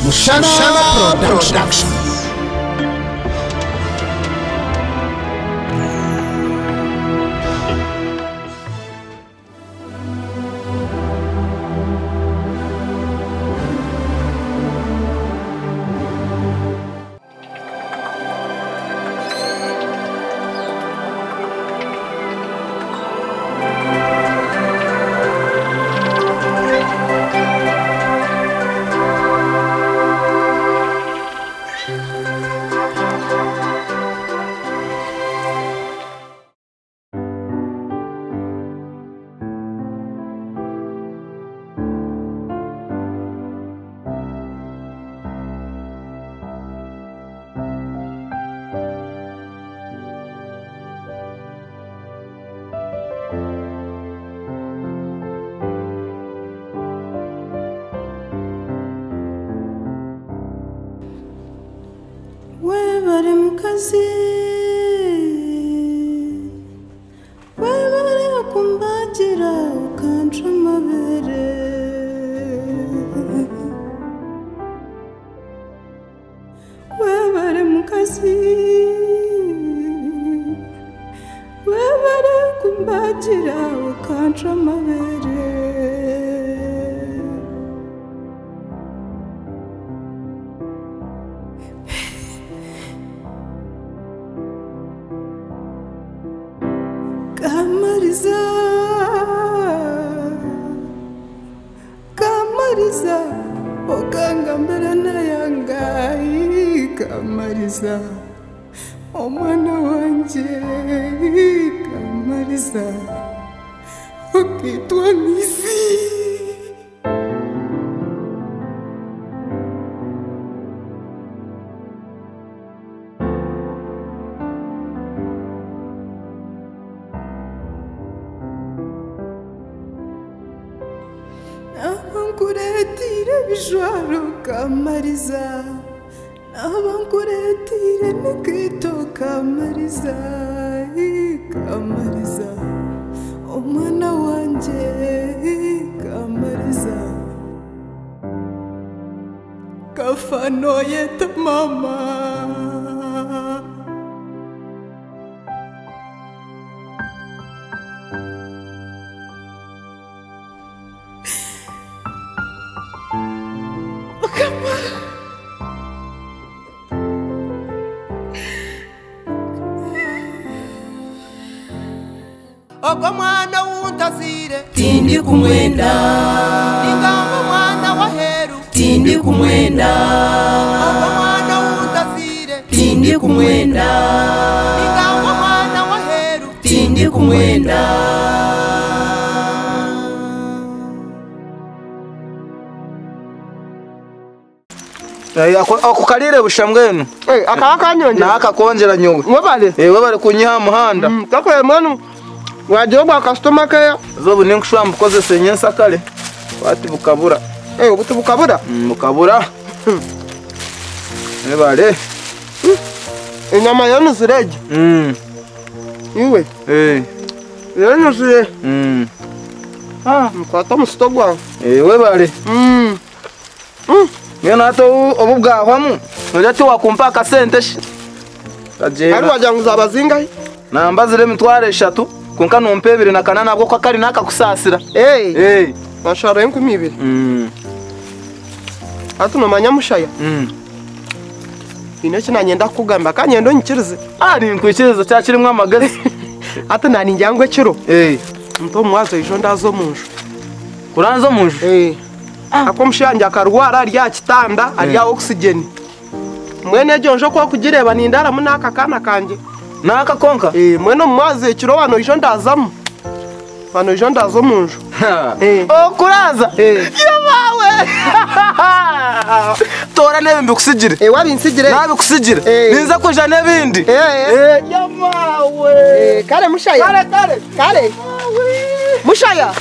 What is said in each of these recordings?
Mushana Production. Webare mukazi webare kumbagira ukanca amabere webare mukazi webare kumbagira ukanca amabere Kamariza, Kamariza, okanga mbere na yangai Kamariza, omwana wanje Kamariza, okitwa Misi. Abankuretire bijwaro Kamariza, abankuretire nikito Kamariza, Kamariza, omwana wanje Kamariza, kafano yeta mama. Ogo mwana wuntazire tindi kumwenda ingamba mwana waheru tindi kumwenda ogo mwana wuntazire tindi kumwenda ingamba mwana waheru tindi kumwenda ako kalire bushambwenu Akaba kanyonje. naka kongera nyugo Webare. webare kunyiha muhanda Kakwe mwana. Wajogwa customer care. zobu ninkushwa mbukoze senyensa kale wati bukabura Ubutu bukabura. bukabura webare Inyama yanuzireje. Iwe. Yanuzireje. Mkwata musitogwa. webare ngena to obu bwahwamu noleti wakumpa akasente shi Ari kagera wajanguza abazinga. nambazire mitware 3 kunka nompe 2 na kanana nabwo ko kari nakakusasira Mashara enkumi 2. Atu no manyamushaya. Ine kina nyenda kugamba kanyendo nkirize. ari nkwikiriza cyakirimwe amagazi Atu nani njangwe kiro. Mto mwazo ijo ndazo munju. kuranzo munju Ako mshanja karwara ari ya kitanda ari ya oxygen. Mwene jonjo kwa kugireba nindara munaka kana kanje. naka konka Mwene mwaze kiro wano ijo ndazamu. Wano ijo ndazo munju. kuraza yabawe tora nebe mbikusigire Wabinsigire. nabe kusigire ninza kuja nebindi yabawe Kare mushaya. Kare. Mushaya.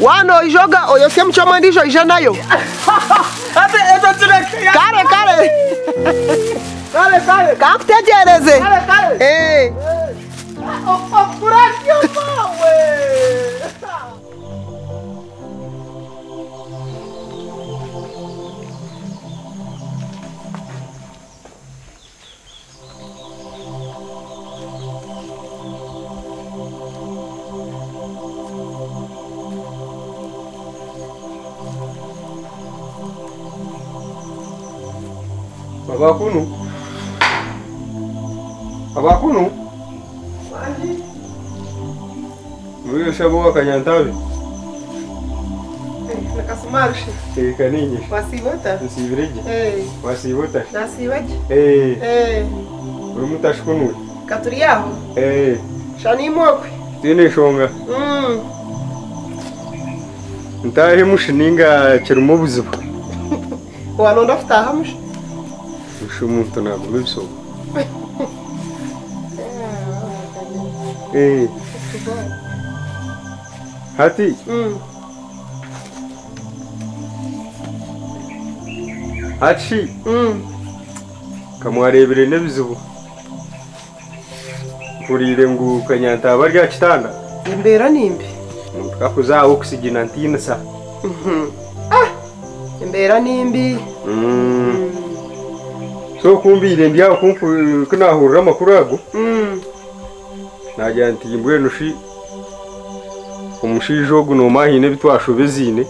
Wano ijoga oyose mchoma ndijo ija nayo. ate eto tureke Kare. kale Kakutegereze. kale kuraza yabawe Abakunu Mwiyo shabo wakanyantawe Nakasumarishe kaninyi wasibota Nsibireje wasibota nasibaje uri mutashkunwe katuri yaho shani mokwe tine shonga ntahe mushininga kirumo buzibu wanonda futaha mushi umuntu ntabwo bisoba hati haci kamwarebere n'ebizibu kurire ngo kanyantaba rya kitanda imbera nimbi kakuza oxygen antina sa imbera nimbi so kumbire ndiya kumfu kunahurira makuru yago najya ntimbwe nushi umushijo guno mahine bitwashobezine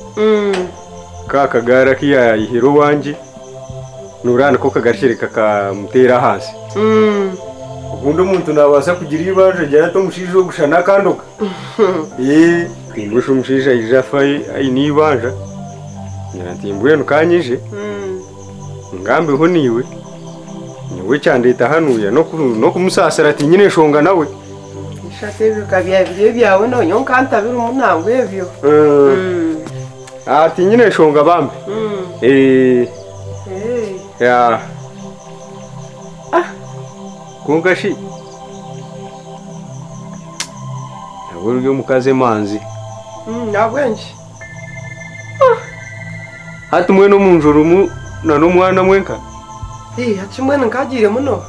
kakagara kiyayihiro wanje nurana ko kagarishirika kamutera hasi ubundi umuntu nabasa kugira ibaje jya to mushijo gushana kandoka timbwe umushijo ijafaye ayinibanja ntimbwe nukanyije ngambe honiwe niwe cyandeta hanuya no kumusasira ati nyine shonga nawe ishate bikabya bibye byawe no nyonkanta biri umunango yevyo ati nyine shonga bambe ya kungashi nabwo mukaze manzi nabwenje hati mwe no munjoro mu na no mwana mwenka hachimwe nkagire muno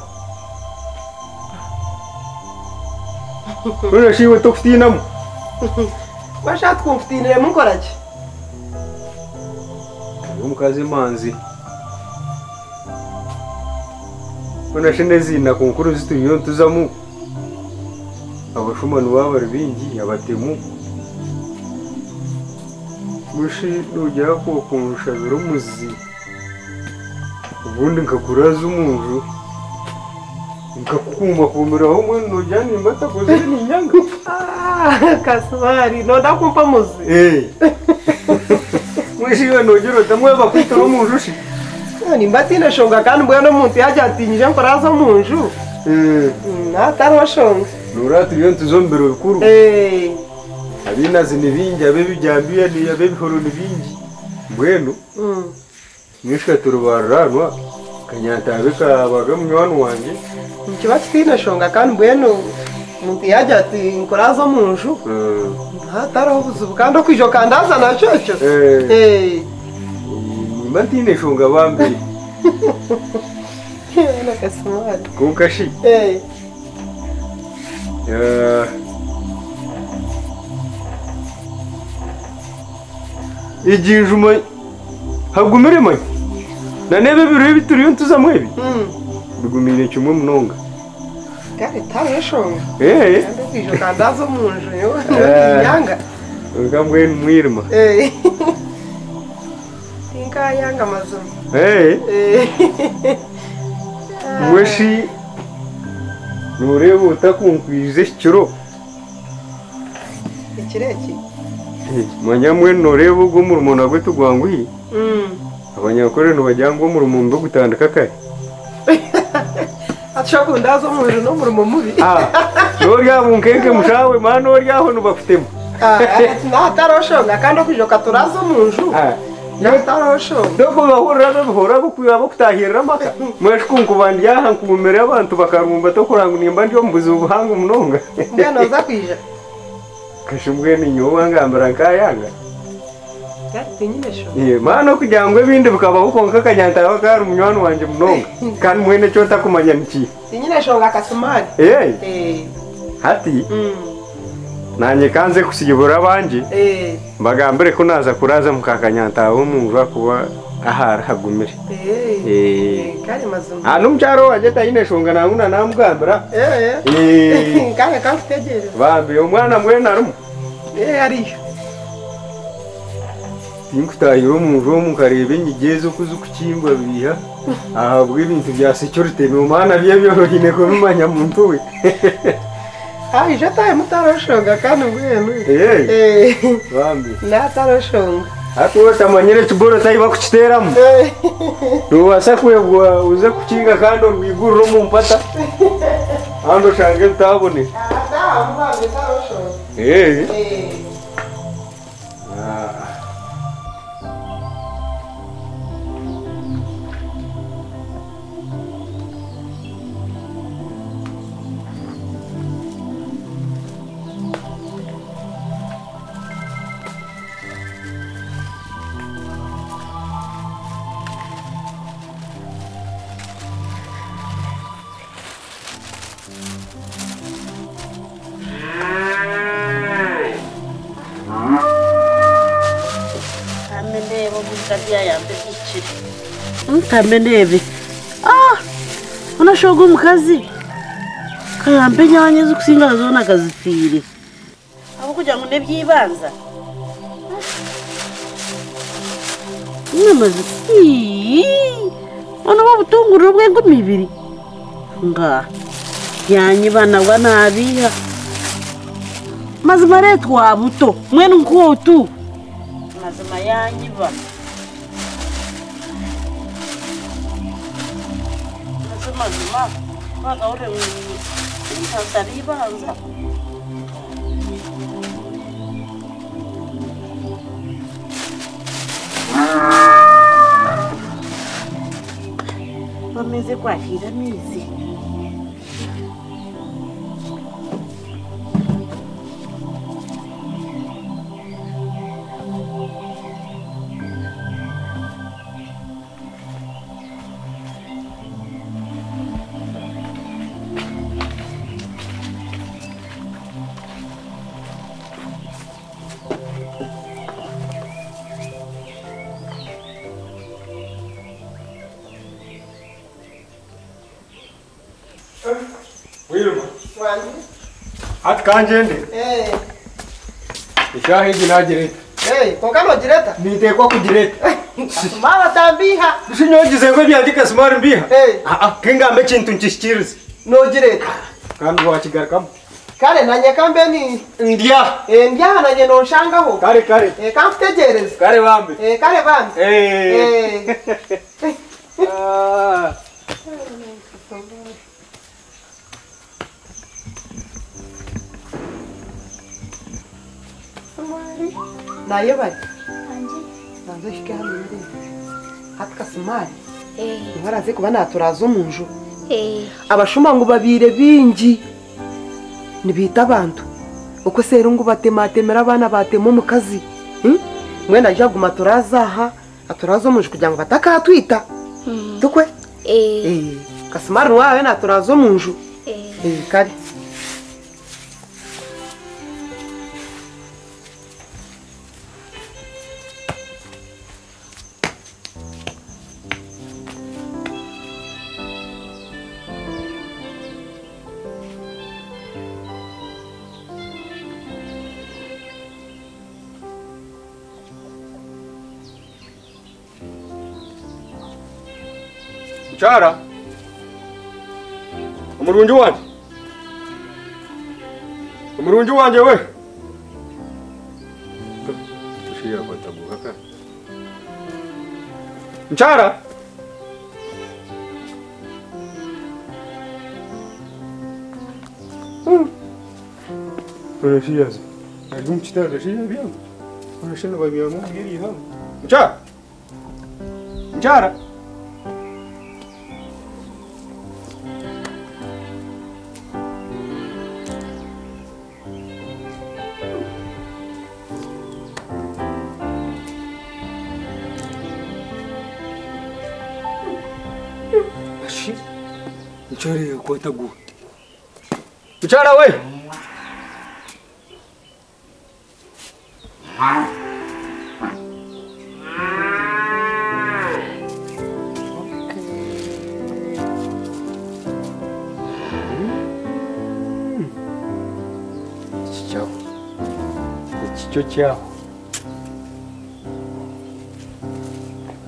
Una shiwe tokutinamo washatse kumfutinire mukoraki umukaze manzi Una shine zina kunkuru zituyo tuzamu abashumanu baba bingi abatemu mushi nugera ko kunusha birumuzi ubundi nkakuraza umuntu nkakuma kumiraho mwe nujyana imbata kuze ninyanga kaswari noda kumpa muzi mwishiwe nogero tamwe bakwitoro umuntu shi ni mbatina shonga kandi mbwana umuntu yaje atinyije nkoraza munju natari washonga nuraturiyo tuzombero bikuru abina zini bingi abe bijambiye ni abe bihoro ni bingi mbwenu mwishwe turubaranwa kanyatabe kabaga mwana wanje nkiba kitina shonga kandi mbwenu umuntu yaje ati nkoraza munju natari ubuzubu kandi kwijo kandaza na cyocho mbatine shonga bambe nakasumari kunkashi ijinjuma hagumire mwe na nebe biro bituriyo ntuzamwebi bigumire cyumwe munonga kare tawe shonga kandi kwijo kandaza munju yo yanga ngambwe mwirima inka yanga mazumu mweshi nureba utakunkwije kiro ikireki manyamwe nureba ubwo mu rumuntu agwe tugwangwi abanyakore no bajyango mu rumuntu gutandika kare atshako ndazo munju no murumo mubi norya bunkenge mushawe mano ryaho nubafitemo nataroshonga kandi kwijo katurazo munju nataroshonga doko bahurira bahora bukuyaba kutahirira maka mweshkunku bandyaha nkumumere abantu bakarumba to kuranga nimba ndyo mbuzi ubuhanga munonga ngano za kwija kashumbwe ni nyoba ngambara nkayanga nyine sho mano kujyangwe bindi bukaba bukonka kanyanta bakari umunywani wanje munonga kandi mwene cyo takumanya niki nyine shonga kasumari hati nanye kanze kusiyobora abanje mbagambire ko naza kuraza mukakanyanta wo mumva kuba ahara hagumire kare mazumu numcharo wajeta ine shonga nanguna namugambira kare kafutegere bambe umwana mwena rumu ariyo tinkutahira omuntu omu nkareba enyigi zo kuzikukimbwa biha ahabwa ebintu bya security nomana byebyorohine kubimanya muntu we ije tayo mutaroshonga kandi mbwenu bambi nataroshonga hati wotamanyire ekiboro tayi bakukiteramu nobasa kwebwa uze kukinga kandi orwigurire omu mpata kandi oshange bitabone Mtameneve. Unashoga umukazi. Kayambe nyanye zukusinga zona kazifire. Abo kugira ngo nebyibanza. Namaze. Ono babutungurira bwengo mibiri. Nga. Yanye bana wanabiha. Mazima retwa buto. Mwenu nkotu. Mazima yanye ba. Mazima, wagaure mtasaribanza. Bameze kwahira mizi. Wilma. Hati kanjende. Ishahidi najireta. Kokano jireta? Nitekwa kujireta. Mama tambiha. Sinyogize ngo byandika smart mbiha. Kinga mbe kintu nchishikirize. No jireta. Kandi wakigarukamo. Kare nanye kambe ni Ndya. Ndya nanye no shangaho. Kare. Kamtegereza. Kare bambe. Kare bambe. Naye bari. Nanzo shike hano muri. Hatka smart. Ngaraze kuba naturaza umunju. Abashuma ngo babire bingi. Nibita abantu. Uko serungu batematemera abana batemo mu kazi. Mwena jaguma turazaha aturazo umunju kugira ngo batakatwita. Tukwe? Kasmart wawe naturaza umunju. Kare. Chara. Umurungi wanje. Umurungi wanje we. Tushiya kwatabuka ka. Chara. Tushiya. Algum chita tushiya bia. Tushiya vai me amor giri ha. Chara. Chara. Chore kwatagu. Chara we. Ciao. Ciao ciao.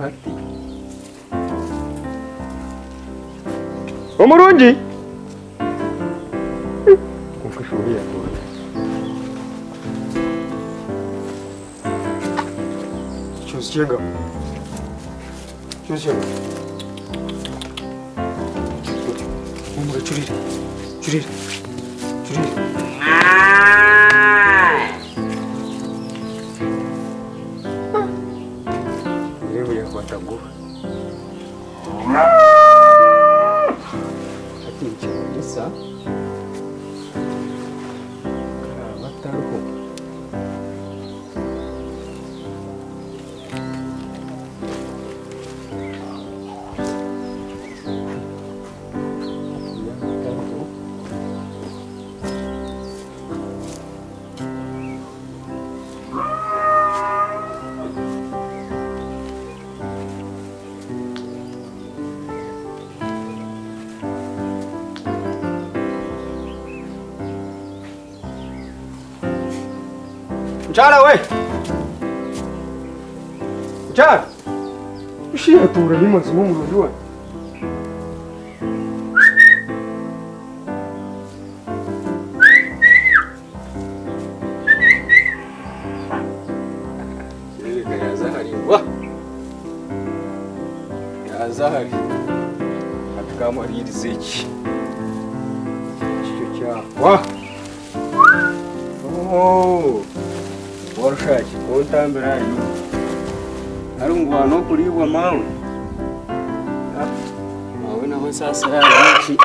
party. Omurungi. Kumfashuria tu. Chega. Vamos churira. Leo ya kwatangu. Ati nchisa. Karamataro. Mchara we. Mchara. Ushia tura ni mazumu unajua. Ile kaya Zahari wa. Ya Zahari. Katika maridi zeki. Chicho cha. Wa. Oh. Warshaki kontambira ari ngwano kuribwa mawe nawe sasa yaki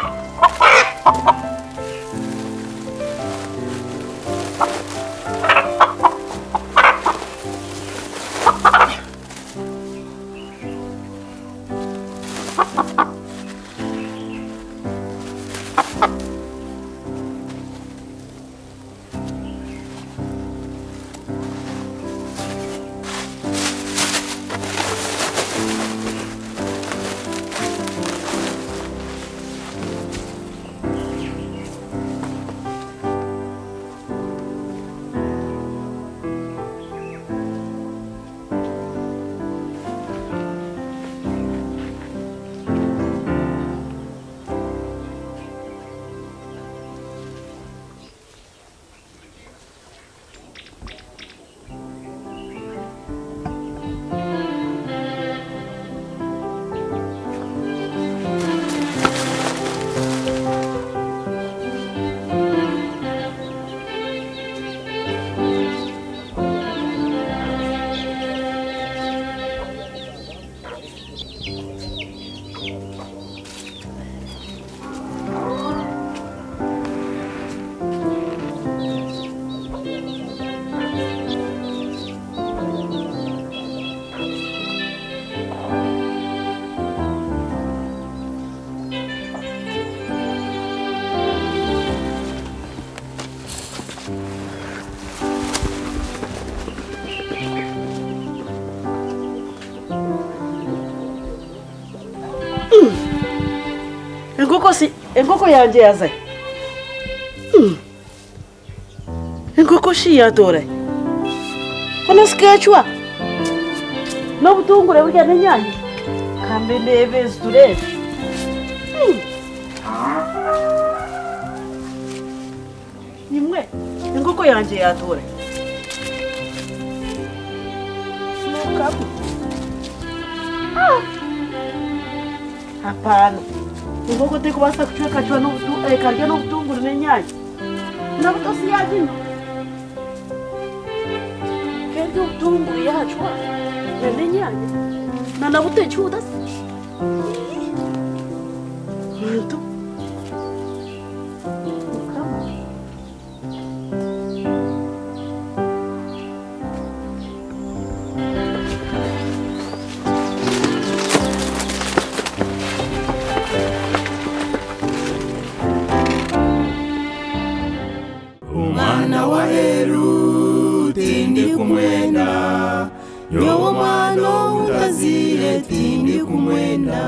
Engoko yanje yaze. Engoko shi yatore. Unasikachwa? No butungure burya nenyanya. Kambe nebe zure. Nimwe engoko yanje yatore. Nukabu. Hapana. Engoko te kubasa kuchwa no karya no butungure nenyanya. Na butosi yajino. Kendo butungure yachwa. Nenyanya. Na nabute chudas. Muito. Umwana wa Heru tindi kumwenda, yowo mwana utazire tindi kumwenda.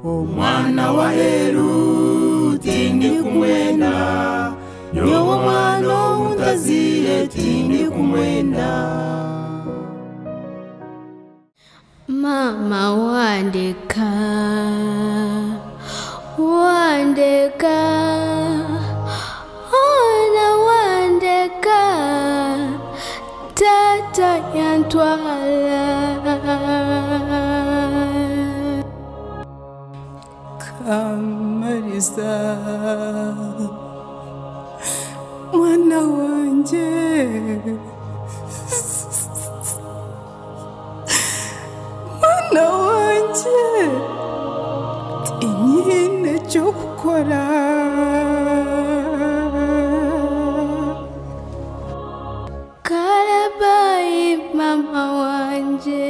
Umwana wa Heru tindi kumwenda, yowo mwana utazire tindi kumwenda. mama wandeka wandeka ona wandeka tata yantwala Kamariza mwana wanje mwana wanje inyine cyo gukora karabaye mama wanje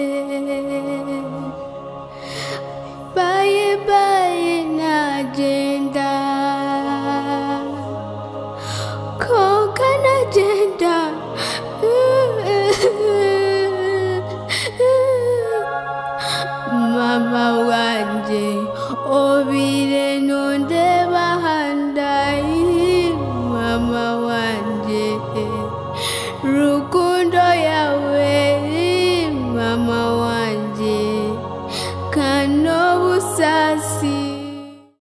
bye bye najenda koka najenda mama wanje obire nonde bahandai mama wanje ruku